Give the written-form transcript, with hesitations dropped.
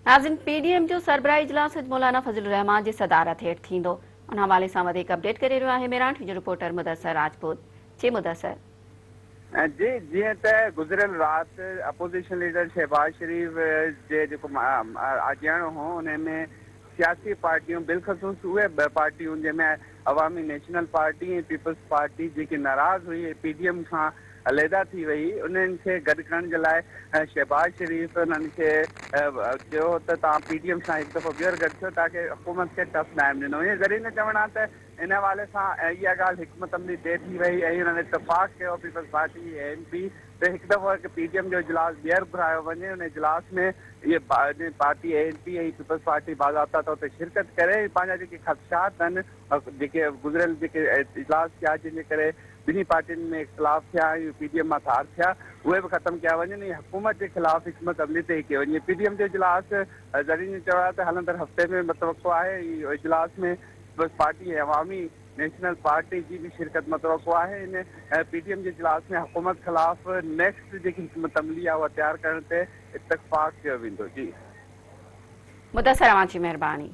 नाज़रीन, पीडीएम जो सरबराही इजलास मौलाना फजलुर रहमान जी सदारत हेठ थींदो। उन हवाले सां वधीक अपडेट करे रहियो आहे मेराठ जो रिपोर्टर मुदस्सर राजपूत। जी मुदस्सर। जी जीअं त गुज़िरियल राति अपोज़िशन लीडर शहबाज शरीफ़ जे जेको अॼाणो हो उन में सियासी पार्टियूं बिलख़सूस उहे ॿ पार्टियूं जंहिंमें अवामी नेशनल पार्टी ऐं पीपल्स पार्टी जेकी नाराज़ हुई पीडीएम खां अलहदा थी वई उन्हनि खे गॾु करण जे लाइ शहबाज शरीफ़ उन्हनि खे चयो त तव्हां पीडीएम सां हिकु दफ़ो ॿीहर गॾु थियो ताकी हुकूमत खे टफ टाइम ॾिनो ईअं ज़रिए न चवणु आहे त इन हवाले सां इहा ॻाल्हि हिकमत अमली तइ थी वई ऐं हुननि इतफ़ाक़ कयो पीपल्स पार्टी एमपी त हिकु दफ़ो पीडीएम जो इजलास ॿीहर घुरायो वञे उन इजलास में इहे पार्टी एमपी ऐं पीपल्स पार्टी बाज़ाब्ता तौर ते शिरकत करे पंहिंजा जेके ख़दशात आहिनि जेके गुज़िरियल जेके इजलास थिया जंहिंजे करे ॿिन्ही पार्टियुनि में इख़्तिलाफ़ थिया ऐं पीडीएम मां थार थिया उहे बि ख़तमु कया वञनि ऐं हुकूमत जे ख़िलाफ़ हिकमत अमली ते कयो वञे पीडीएम जो इजलास ज़रिए चयो आहे त हलंदड़ हफ़्ते में मतवक़ो आहे इजलास में बस पार्टी ऐं अवामी नेशनल पार्टी जी भी शिरकत मतवक़ो आहे इन पीडीएम जे इजलास में हुकूमत ख़िलाफ़ नेक्स्ट जेकी हिकमत अमली आहे उहा तयारु करण ते इतफ़ाक़ कयो वेंदो। जी मुदस्सर, अवां जी महिरबानी।